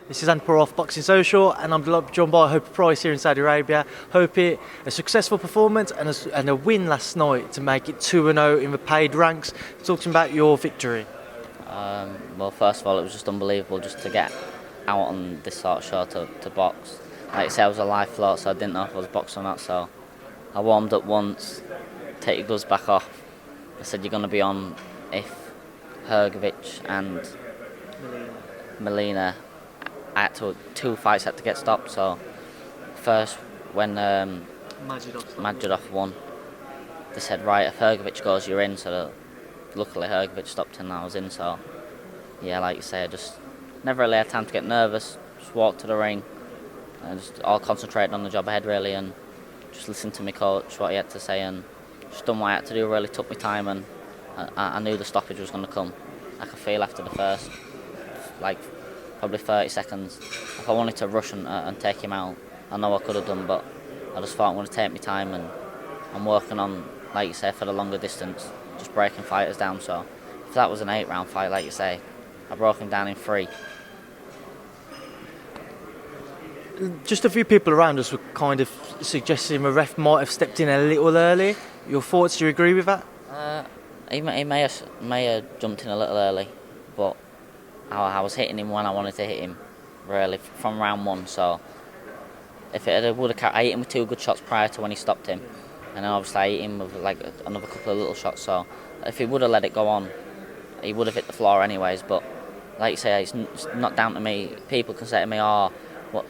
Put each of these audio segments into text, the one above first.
This is Anpur off Boxing Social, and I'm joined by Hopey Price here in Saudi Arabia. Hopey, a successful performance and a win last night to make it 2-0 in the paid ranks. Talking about your victory. Well, first of all, it was just unbelievable just to get out on this sort of show to box. Like I said, I was a live float, so I didn't know if I was boxing or not. So I warmed up once, take your gloves back off. I said, you're going to be on if Hrgovic and Molina. I had two fights had to get stopped. So first, when Majidov won, they said, right, if Hrgovic goes, you're in. So luckily Hrgovic stopped and I was in. So yeah, like you say, I just never really had time to get nervous. Just walked to the ring and just all concentrated on the job ahead really, and just listened to my coach, what he had to say, and just done what I had to do. Really took my time, and I knew the stoppage was going to come. I could feel after the first, like, probably 30 seconds. If I wanted to rush and take him out, I know I could have done, but I just thought I'm going to take my time, and I'm working on, like you say, for the longer distance, just breaking fighters down. So if that was an 8-round fight, like you say, I broke him down in 3. Just a few people around us were kind of suggesting the ref might have stepped in a little early. Your thoughts? Do you agree with that? He may have jumped in a little early, but I was hitting him when I wanted to hit him, really, from round 1. So if it would have, I hit him with 2 good shots prior to when he stopped him, and then obviously I hit him with like another couple of little shots. So if he would have let it go on, he would have hit the floor anyways. But like you say, it's not down to me. People can say to me, "Oh,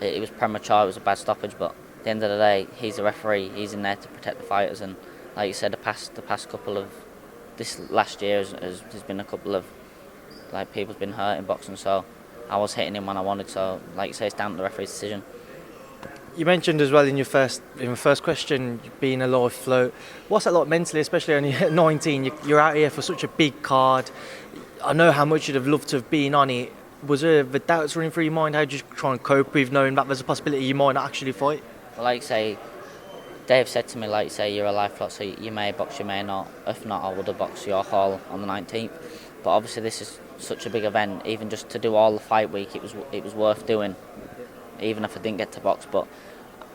it was premature, it was a bad stoppage," but at the end of the day, he's a referee. He's in there to protect the fighters, and like you said, the past couple of this last year has been a couple of, like, people's been hurt in boxing. So I was hitting him when I wanted. So like you say, it's down to the referee's decision. You mentioned as well in the first question being a live float. What's that like mentally, especially only at 19? You're out here for such a big card. I know how much you'd have loved to have been on it. Was there the doubts running through your mind? How did you try and cope with knowing that there's a possibility you might not actually fight? Well, like you say, Dave said to me, like you say, you're a live float, so you may box, you may not. If not, I would have boxed your hall on the 19th. But obviously this is such a big event. Even just to do all the fight week, it was worth doing, even if I didn't get to box. But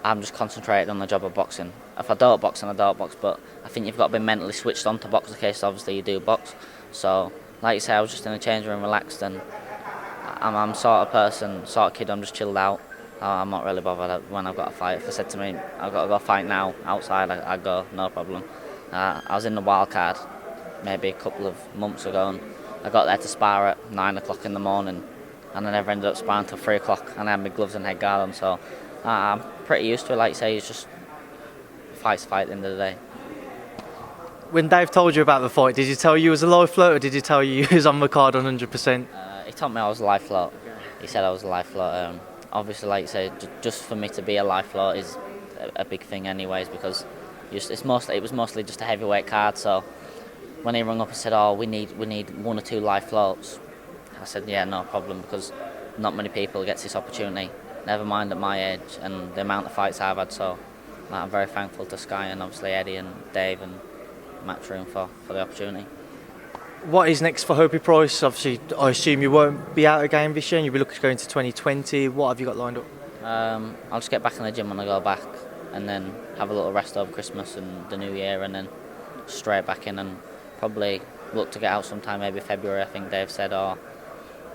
I'm just concentrated on the job of boxing. If I don't box, then I don't box. But I think you've got to be mentally switched on to box the case. Obviously you do box. So like you say, I was just in the change room relaxed, and I'm sort of person, sort of kid, I'm just chilled out. I'm not really bothered when I've got a fight. If they said to me, I've got to go fight now outside, I'd go, no problem. I was in the wild card maybe a couple of months ago, and I got there to spar at 9 o'clock in the morning, and I never ended up sparring until 3 o'clock, and I had my gloves and head guard on. So I'm pretty used to it. Like you say, it's just fight's fight at the end of the day. When Dave told you about the fight, did he tell you it was a live float, or did he tell you he was on the card 100%? He told me I was a live float. He said I was a live float. Obviously, like you say, just for me to be a live float is a big thing anyways, because it was mostly just a heavyweight card. So when he rung up and said, "Oh, we need 1 or 2 live floats," I said, "Yeah, no problem," because not many people get this opportunity. Never mind at my age and the amount of fights I've had. So I'm very thankful to Sky and obviously Eddie and Dave and Matchroom for the opportunity. What is next for Hopey Price? Obviously, I assume you won't be out again this year, and you'll be looking to go into 2020. What have you got lined up? I'll just get back in the gym when I go back, and then have a little rest over Christmas and the New Year, and then straight back in, and probably look to get out sometime, maybe February, I think Dave said, or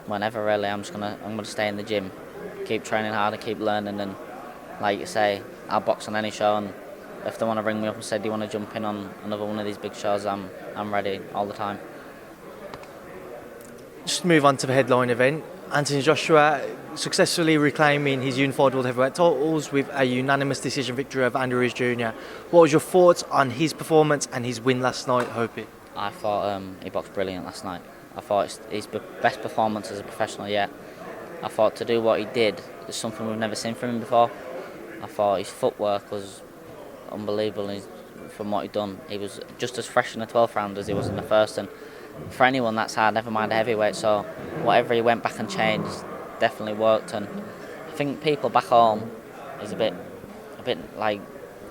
whenever really. I'm gonna stay in the gym, keep training hard and keep learning, and like you say, I'll box on any show, and if they want to ring me up and say, "Do you want to jump in on another one of these big shows?" I'm ready all the time. Just to move on to the headline event, Anthony Joshua successfully reclaiming his unified world heavyweight titles with a unanimous decision victory over Ruiz Jr. What was your thoughts on his performance and his win last night, Hopey? I thought he boxed brilliant last night. I thought it's his best performance as a professional yet. I thought to do what he did is something we've never seen from him before. I thought his footwork was unbelievable from what he'd done. He was just as fresh in the 12th round as he was in the first, and for anyone that's hard, never mind a heavyweight. So whatever he went back and changed definitely worked, and I think people back home is a bit like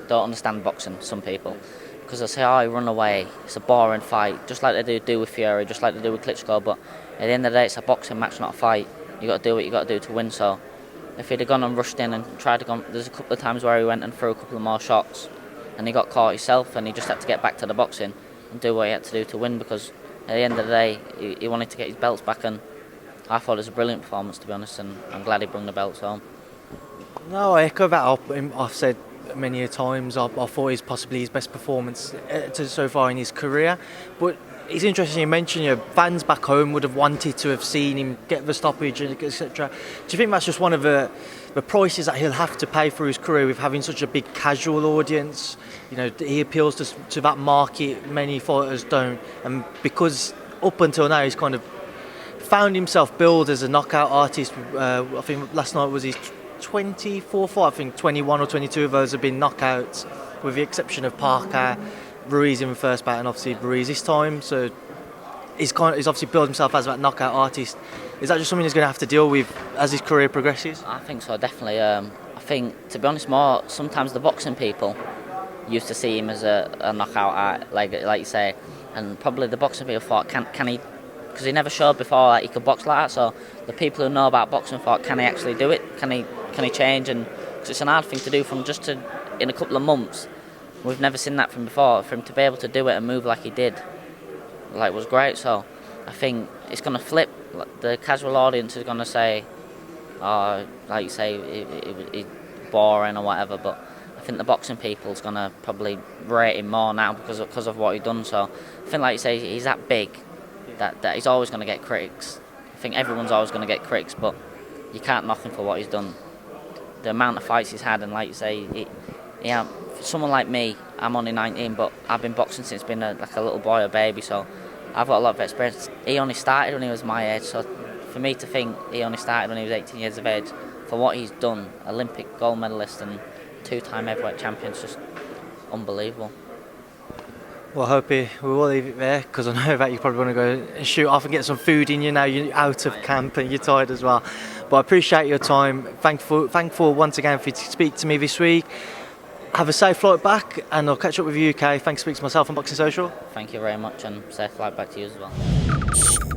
don't understand boxing, some people, because they say, "Oh, he run away, it's a boring fight," just like they do with Fury, just like they do with Klitschko. But at the end of the day, it's a boxing match, not a fight. you got to do what you got to do to win. So if he'd have gone and rushed in and tried to go, there's a couple of times where he went and threw a couple of more shots, and he got caught himself, and he just had to get back to the boxing and do what he had to do to win, because at the end of the day he wanted to get his belts back, and I thought it was a brilliant performance, to be honest, and I'm glad he brought the belts home. No, I echo that. I've said many a times I thought it's possibly his best performance so far in his career, but it's interesting you mentioned your fans back home would have wanted to have seen him get the stoppage, etc. Do you think that's just one of the prices that he'll have to pay for his career with having such a big casual audience? You know, he appeals to that market many fighters don't, and because up until now he's kind of found himself billed as a knockout artist. I think last night was his 24th fight. I think 21 or 22 of those have been knockouts, with the exception of Parker, Ruiz in the first bout, and obviously Ruiz this time. So he's obviously built himself as that knockout artist. Is that just something he's going to have to deal with as his career progresses? I think so, definitely. I think, to be honest, more sometimes the boxing people used to see him as a knockout art, like you say, and probably the boxing people thought, can he? Because he never showed before that he could box like that. So the people who know about boxing thought, can he actually do it? Can he change? And because it's an hard thing to do from just to in a couple of months. We've never seen that from before. For him to be able to do it and move like he did, was great. So I think it's going to flip. The casual audience is going to say, "Oh, like you say, it's boring or whatever." But I think the boxing people's going to probably rate him more now because of what he's done. So I think, like you say, he's that big that he's always going to get critics. I think everyone's always going to get critics, but you can't knock him for what he's done. The amount of fights he's had, and like you say, someone like me, I'm only 19, but I've been boxing since being a little boy or baby, so I've got a lot of experience. He only started when he was my age, so for me to think he only started when he was 18 years of age, for what he's done, Olympic gold medalist and 2-time heavyweight champion, it's just unbelievable. Well, Hopey, we will leave it there, because I know that you probably want to go and shoot off and get some food in you now. You're out of camp and you're tired as well. But I appreciate your time. Thankful once again for you to speak to me this week. Have a safe flight back, and I'll catch up with you, UK. Thanks for speaking to myself on Boxing Social. Thank you very much, and safe flight back to you as well.